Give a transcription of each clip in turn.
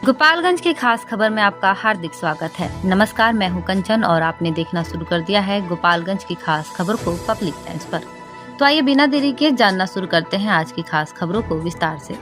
गोपालगंज की खास खबर में आपका हार्दिक स्वागत है। नमस्कार, मैं हूं कंचन और आपने देखना शुरू कर दिया है गोपालगंज की खास खबर को पब्लिक टाइम्स पर। तो आइए बिना देरी के जानना शुरू करते हैं आज की खास खबरों को विस्तार से।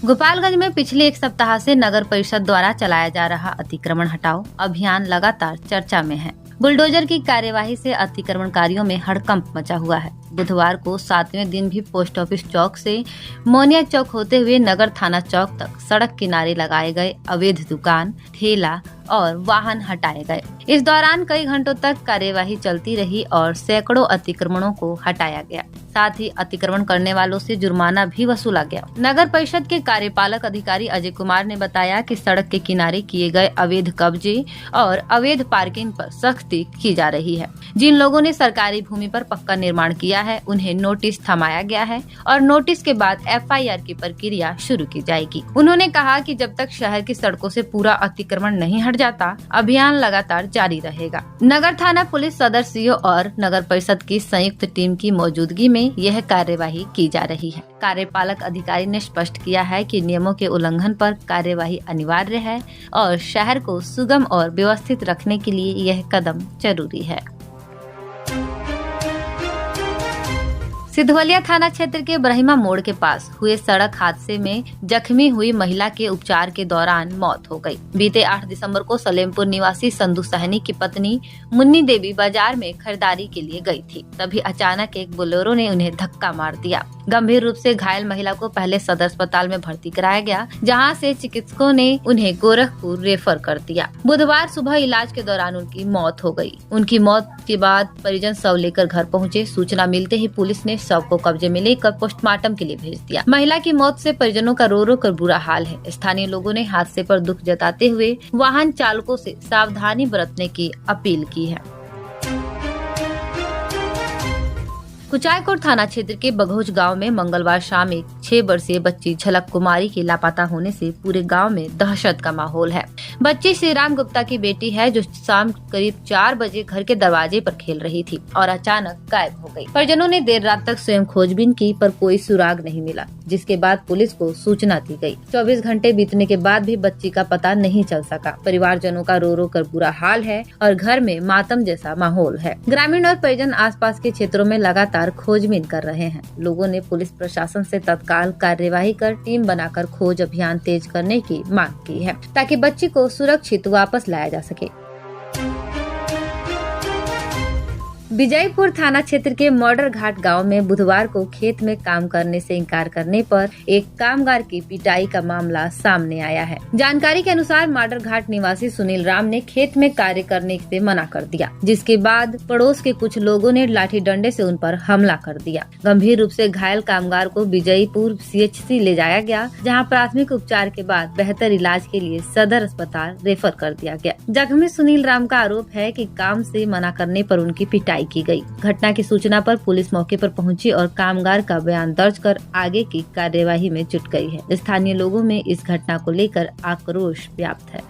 गोपालगंज में पिछले एक सप्ताह से नगर परिषद द्वारा चलाया जा रहा अतिक्रमण हटाओ अभियान लगातार चर्चा में है। बुलडोजर की कार्यवाही से अतिक्रमणकारियों में हड़कंप मचा हुआ है। बुधवार को 7वें दिन भी पोस्ट ऑफिस चौक से मोनिया चौक होते हुए नगर थाना चौक तक सड़क किनारे लगाए गए अवैध दुकान, ठेला और वाहन हटाए गए। इस दौरान कई घंटों तक कार्यवाही चलती रही और सैकड़ों अतिक्रमणों को हटाया गया। साथ ही अतिक्रमण करने वालों से जुर्माना भी वसूला गया। नगर परिषद के कार्यपालक अधिकारी अजय कुमार ने बताया कि सड़क के किनारे किए गए अवैध कब्जे और अवैध पार्किंग पर सख्ती की जा रही है। जिन लोगों ने सरकारी भूमि पर पक्का निर्माण किया है उन्हें नोटिस थमाया गया है और नोटिस के बाद FIR की प्रक्रिया शुरू की जाएगी। उन्होंने कहा कि जब तक शहर की सड़कों से पूरा अतिक्रमण नहीं हट जाता, अभियान लगातार जारी रहेगा। नगर थाना पुलिस सदर CO और नगर परिषद की संयुक्त टीम की मौजूदगी में यह कार्यवाही की जा रही है। कार्यपालक अधिकारी ने स्पष्ट किया है कि नियमों के उल्लंघन पर कार्यवाही अनिवार्य है और शहर को सुगम और व्यवस्थित रखने के लिए यह कदम जरूरी है। सिधवलिया थाना क्षेत्र के ब्रह्मा मोड़ के पास हुए सड़क हादसे में जख्मी हुई महिला के उपचार के दौरान मौत हो गई। बीते 8 दिसंबर को सलेमपुर निवासी संधू सहनी की पत्नी मुन्नी देवी बाजार में खरीदारी के लिए गई थी। तभी अचानक एक बोलेरो ने उन्हें धक्का मार दिया। गंभीर रूप से घायल महिला को पहले सदर अस्पताल में भर्ती कराया गया, जहां से चिकित्सकों ने उन्हें गोरखपुर रेफर कर दिया। बुधवार सुबह इलाज के दौरान उनकी मौत हो गई। उनकी मौत के बाद परिजन शव लेकर घर पहुंचे। सूचना मिलते ही पुलिस ने शव को कब्जे में लेकर पोस्टमार्टम के लिए भेज दिया। महिला की मौत से परिजनों का रो रो कर बुरा हाल है। स्थानीय लोगों ने हादसे पर दुख जताते हुए वाहन चालकों से सावधानी बरतने की अपील की है। कुचायकोट थाना क्षेत्र के बघौज गांव में मंगलवार शाम एक 6 वर्षीय बच्ची झलक कुमारी के लापता होने से पूरे गांव में दहशत का माहौल है। बच्ची श्रीराम गुप्ता की बेटी है, जो शाम करीब 4 बजे घर के दरवाजे पर खेल रही थी और अचानक गायब हो गई। परिजनों ने देर रात तक स्वयं खोजबीन की पर कोई सुराग नहीं मिला, जिसके बाद पुलिस को सूचना दी गई। 24 घंटे बीतने के बाद भी बच्ची का पता नहीं चल सका। परिवारजनों का रो रो कर बुरा हाल है और घर में मातम जैसा माहौल है। ग्रामीण और परिजन आसपास के क्षेत्रों में लगातार खोजबीन कर रहे हैं। लोगों ने पुलिस प्रशासन से तत्काल कार्यवाही कर टीम बनाकर खोज अभियान तेज करने की मांग की है, ताकि बच्ची को सुरक्षित वापस लाया जा सके। विजयपुर थाना क्षेत्र के मॉडर घाट गांव में बुधवार को खेत में काम करने से इनकार करने पर एक कामगार की पिटाई का मामला सामने आया है। जानकारी के अनुसार मॉडर घाट निवासी सुनील राम ने खेत में कार्य करने से मना कर दिया, जिसके बाद पड़ोस के कुछ लोगों ने लाठी डंडे से उन पर हमला कर दिया। गंभीर रूप से घायल कामगार को विजयपुर CHC ले जाया गया, जहाँ प्राथमिक उपचार के बाद बेहतर इलाज के लिए सदर अस्पताल रेफर कर दिया गया। जख्मी सुनील राम का आरोप है कि काम से मना करने पर उनकी पिटाई की गई। घटना की सूचना पर पुलिस मौके पर पहुंची और कामगार का बयान दर्ज कर आगे की कार्यवाही में जुट गई है। स्थानीय लोगों में इस घटना को लेकर आक्रोश व्याप्त है।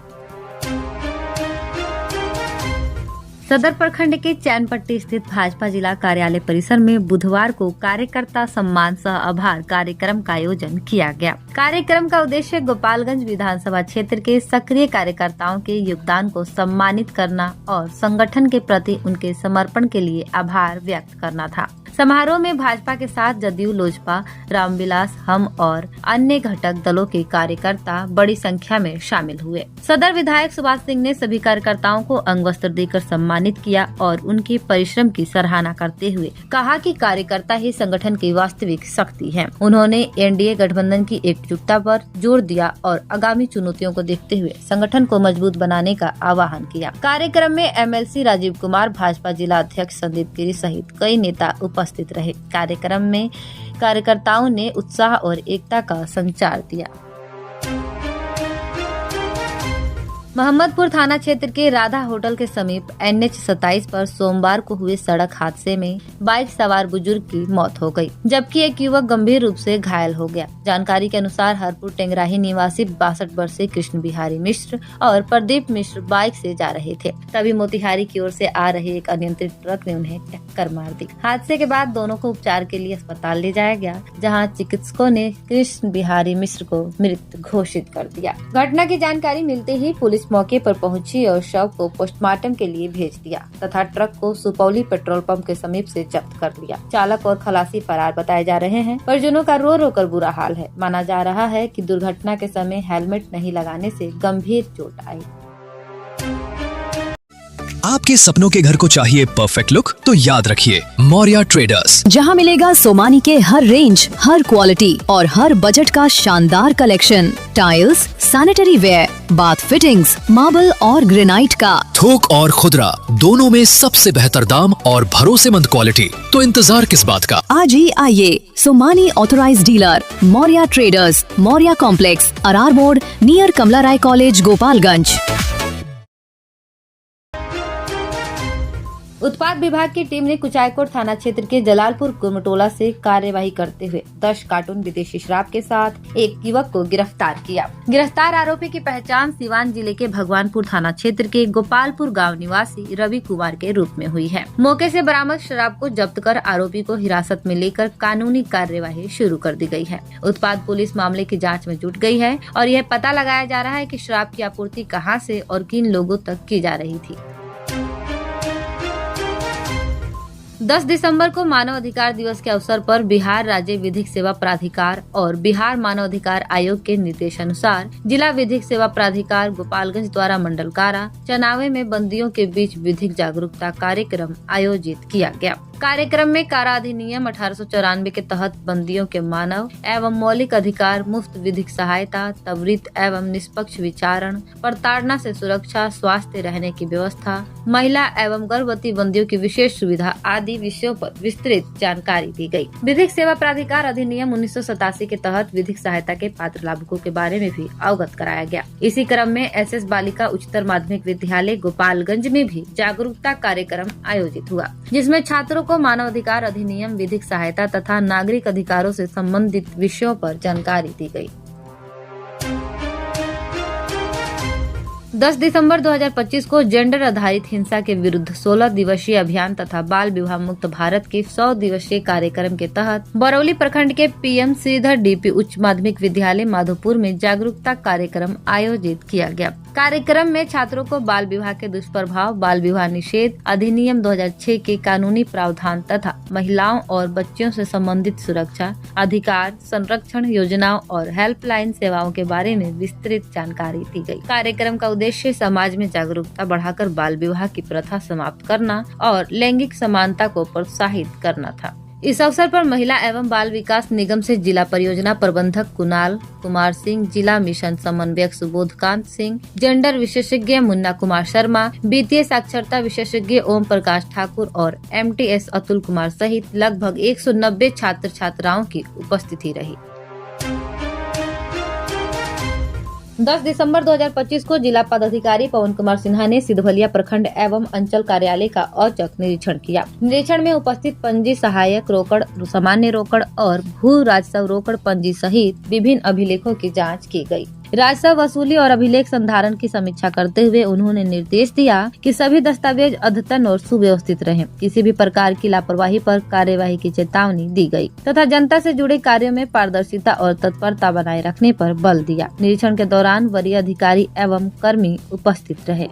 सदर प्रखंड के चैनपट्टी स्थित भाजपा जिला कार्यालय परिसर में बुधवार को कार्यकर्ता सम्मान सह आभार कार्यक्रम का आयोजन किया गया। कार्यक्रम का उद्देश्य गोपालगंज विधानसभा क्षेत्र के सक्रिय कार्यकर्ताओं के योगदान को सम्मानित करना और संगठन के प्रति उनके समर्पण के लिए आभार व्यक्त करना था। समारोह में भाजपा के साथ जदयू, लोजपा, रामविलास, हम और अन्य घटक दलों के कार्यकर्ता बड़ी संख्या में शामिल हुए। सदर विधायक सुभाष सिंह ने सभी कार्यकर्ताओं को अंग वस्त्र देकर सम्मानित किया और उनके परिश्रम की सराहना करते हुए कहा कि कार्यकर्ता ही संगठन की वास्तविक शक्ति है। उन्होंने NDA गठबंधन की एकजुटता पर जोर दिया और आगामी चुनौतियों को देखते हुए संगठन को मजबूत बनाने का आह्वान किया। कार्यक्रम में MLC राजीव कुमार, भाजपा जिला अध्यक्ष संदीप गिरी सहित कई नेता उपस्थित रहे। कार्यक्रम में कार्यकर्ताओं ने उत्साह और एकता का संचार दिया। मोहम्मदपुर थाना क्षेत्र के राधा होटल के समीप NH 27 पर सोमवार को हुए सड़क हादसे में बाइक सवार बुजुर्ग की मौत हो गई, जबकि एक युवक गंभीर रूप से घायल हो गया। जानकारी के अनुसार हरपुर टेंगराही निवासी 62 वर्षीय कृष्ण बिहारी मिश्र और प्रदीप मिश्र बाइक से जा रहे थे, तभी मोतिहारी की ओर से आ रहे एक अनियंत्रित ट्रक ने उन्हें टक्कर मार दी। हादसे के बाद दोनों को उपचार के लिए अस्पताल ले जाया गया, जहाँ चिकित्सकों ने कृष्ण बिहारी मिश्र को मृत घोषित कर दिया। घटना की जानकारी मिलते ही पुलिस मौके पर पहुंची और शव को पोस्टमार्टम के लिए भेज दिया तथा ट्रक को सुपौली पेट्रोल पंप के समीप से जब्त कर लिया। चालक और खलासी फरार बताए जा रहे हैं। परिजनों का रो रो कर बुरा हाल है। माना जा रहा है कि दुर्घटना के समय हेलमेट नहीं लगाने से गंभीर चोट आई। आपके सपनों के घर को चाहिए परफेक्ट लुक, तो याद रखिए मौर्या ट्रेडर्स, जहां मिलेगा सोमानी के हर रेंज, हर क्वालिटी और हर बजट का शानदार collection. Tiles, sanitary ware, bath fittings, marble और ग्रेनाइट का थोक और खुदरा दोनों में सबसे बेहतर दाम और भरोसेमंद क्वालिटी। तो इंतजार किस बात का, आज ही आइए। Somani authorised dealer Maurya traders, Maurya complex, Arar मोड़, नियर कमला राय कॉलेज, गोपालगंज। उत्पाद विभाग की टीम ने कुचायकोट थाना क्षेत्र के जलालपुर कुर्मटोला से कार्यवाही करते हुए 10 कार्टून विदेशी शराब के साथ एक युवक को गिरफ्तार किया। गिरफ्तार आरोपी की पहचान सीवान जिले के भगवानपुर थाना क्षेत्र के गोपालपुर गांव निवासी रवि कुमार के रूप में हुई है। मौके से बरामद शराब को जब्त कर आरोपी को हिरासत में लेकर कानूनी कार्यवाही शुरू कर दी गई है। उत्पाद पुलिस मामले की जाँच में जुट गई है और यह पता लगाया जा रहा है कि शराब की आपूर्ति कहां से और किन लोगों तक की जा रही थी। 10 दिसंबर को मानव अधिकार दिवस के अवसर पर बिहार राज्य विधिक सेवा प्राधिकार और बिहार मानव अधिकार आयोग के निर्देशानुसार जिला विधिक सेवा प्राधिकार गोपालगंज द्वारा मंडल कारा चनावे में बंदियों के बीच विधिक जागरूकता कार्यक्रम आयोजित किया गया। कार्यक्रम में कारा अधिनियम 1894 के तहत बंदियों के मानव एवं मौलिक अधिकार, मुफ्त विधिक सहायता, त्वरित एवं निष्पक्ष विचारण, प्रताड़ना से सुरक्षा, स्वास्थ्य रहने की व्यवस्था, महिला एवं गर्भवती बंदियों की विशेष सुविधा आदि विषयों पर विस्तृत जानकारी दी गई। विधिक सेवा प्राधिकार अधिनियम 1987 के तहत विधिक सहायता के पात्र लाभुकों के बारे में भी अवगत कराया गया। इसी क्रम में SS बालिका उच्चतर माध्यमिक विद्यालय गोपालगंज में भी जागरूकता कार्यक्रम आयोजित हुआ, जिसमें छात्रों को मानव अधिकार अधिनियम, विधिक सहायता तथा नागरिक अधिकारों से संबंधित विषयों पर जानकारी दी गई। 10 दिसंबर 2025 को जेंडर आधारित हिंसा के विरुद्ध 16 दिवसीय अभियान तथा बाल विवाह मुक्त भारत के 100 दिवसीय कार्यक्रम के तहत बरौली प्रखंड के PM श्रीधर DP उच्च माध्यमिक विद्यालय माधोपुर में जागरूकता कार्यक्रम आयोजित किया गया। कार्यक्रम में छात्रों को बाल विवाह के दुष्प्रभाव, बाल विवाह निषेध अधिनियम 2006 के कानूनी प्रावधान तथा महिलाओं और बच्चियों से संबंधित सुरक्षा, अधिकार, संरक्षण योजनाओं और हेल्पलाइन सेवाओं के बारे में विस्तृत जानकारी दी गई। कार्यक्रम का उद्देश्य समाज में जागरूकता बढ़ाकर बाल विवाह की प्रथा समाप्त करना और लैंगिक समानता को प्रोत्साहित करना था। इस अवसर पर महिला एवं बाल विकास निगम से जिला परियोजना प्रबंधक कुणाल कुमार सिंह, जिला मिशन समन्वयक सुबोधकांत सिंह, जेंडर विशेषज्ञ मुन्ना कुमार शर्मा, वित्तीय साक्षरता विशेषज्ञ ओम प्रकाश ठाकुर और MTS अतुल कुमार सहित लगभग 190 छात्र छात्राओं की उपस्थिति रही। 10 दिसंबर 2025 को जिला पदाधिकारी पवन कुमार सिन्हा ने सिधवलिया प्रखंड एवं अंचल कार्यालय का औचक निरीक्षण किया। निरीक्षण में उपस्थित पंजी सहायक रोकड़, सामान्य रोकड़ और भू राजस्व रोकड़ पंजी सहित विभिन्न अभिलेखों की जांच की गई। राजस्व वसूली और अभिलेख संधारण की समीक्षा करते हुए उन्होंने निर्देश दिया कि सभी दस्तावेज अद्यतन और सुव्यवस्थित रहें। किसी भी प्रकार की लापरवाही पर कार्यवाही की चेतावनी दी गई तथा जनता से जुड़े कार्यों में पारदर्शिता और तत्परता बनाए रखने पर बल दिया। निरीक्षण के दौरान वरीय अधिकारी एवं कर्मी उपस्थित रहे।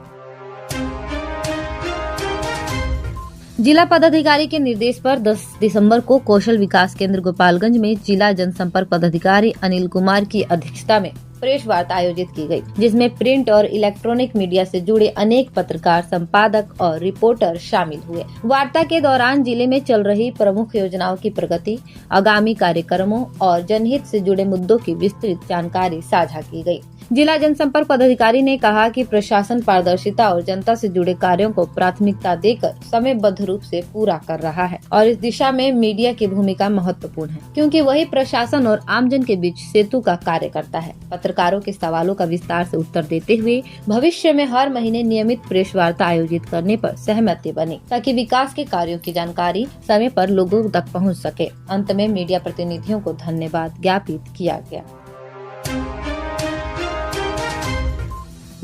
जिला पदाधिकारी के निर्देश पर 10 दिसंबर को कौशल विकास केंद्र गोपालगंज में जिला जनसंपर्क पदाधिकारी अनिल कुमार की अध्यक्षता में प्रेस वार्ता आयोजित की गई, जिसमें प्रिंट और इलेक्ट्रॉनिक मीडिया से जुड़े अनेक पत्रकार, संपादक और रिपोर्टर शामिल हुए। वार्ता के दौरान जिले में चल रही प्रमुख योजनाओं की प्रगति, आगामी कार्यक्रमों और जनहित से जुड़े मुद्दों की विस्तृत जानकारी साझा की गई। जिला जनसंपर्क पदाधिकारी ने कहा कि प्रशासन पारदर्शिता और जनता से जुड़े कार्यों को प्राथमिकता देकर समयबद्ध रूप से पूरा कर रहा है और इस दिशा में मीडिया की भूमिका महत्वपूर्ण है, क्योंकि वही प्रशासन और आमजन के बीच सेतु का कार्य करता है। पत्रकारों के सवालों का विस्तार से उत्तर देते हुए भविष्य में हर महीने नियमित प्रेस वार्ता आयोजित करने पर सहमति बनी, ताकि विकास के कार्यों की जानकारी समय पर लोगों तक पहुंच सके। अंत में मीडिया प्रतिनिधियों को धन्यवाद ज्ञापित किया गया।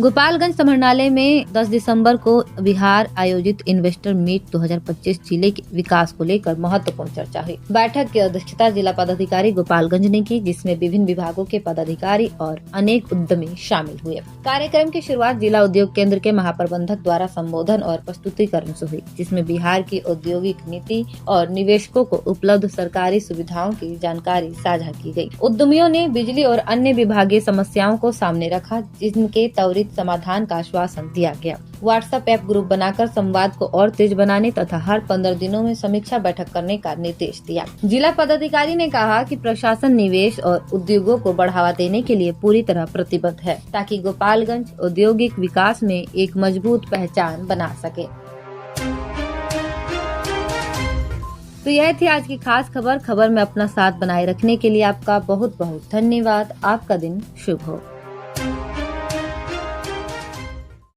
गोपालगंज समाहरणालय में 10 दिसंबर को बिहार आयोजित इन्वेस्टर मीट 2025 जिले के विकास को लेकर महत्वपूर्ण चर्चा हुई। बैठक की अध्यक्षता जिला पदाधिकारी गोपालगंज ने की, जिसमें विभिन्न विभागों के पदाधिकारी और अनेक उद्यमी शामिल हुए। कार्यक्रम की शुरुआत जिला उद्योग केंद्र के महाप्रबंधक द्वारा संबोधन और प्रस्तुतिकरण से हुई, जिसमें बिहार की औद्योगिक नीति और निवेशकों को उपलब्ध सरकारी सुविधाओं की जानकारी साझा की गयी। उद्यमियों ने बिजली और अन्य विभागीय समस्याओं को सामने रखा, जिनके त्वरित समाधान का आश्वासन दिया गया। व्हाट्सएप ऐप ग्रुप बनाकर संवाद को और तेज बनाने तथा हर 15 दिनों में समीक्षा बैठक करने का निर्देश दिया। जिला पदाधिकारी ने कहा कि प्रशासन निवेश और उद्योगों को बढ़ावा देने के लिए पूरी तरह प्रतिबद्ध है, ताकि गोपालगंज औद्योगिक विकास में एक मजबूत पहचान बना सके। तो यह थी आज की खास खबर में अपना साथ बनाए रखने के लिए आपका बहुत बहुत धन्यवाद। आपका दिन शुभ हो।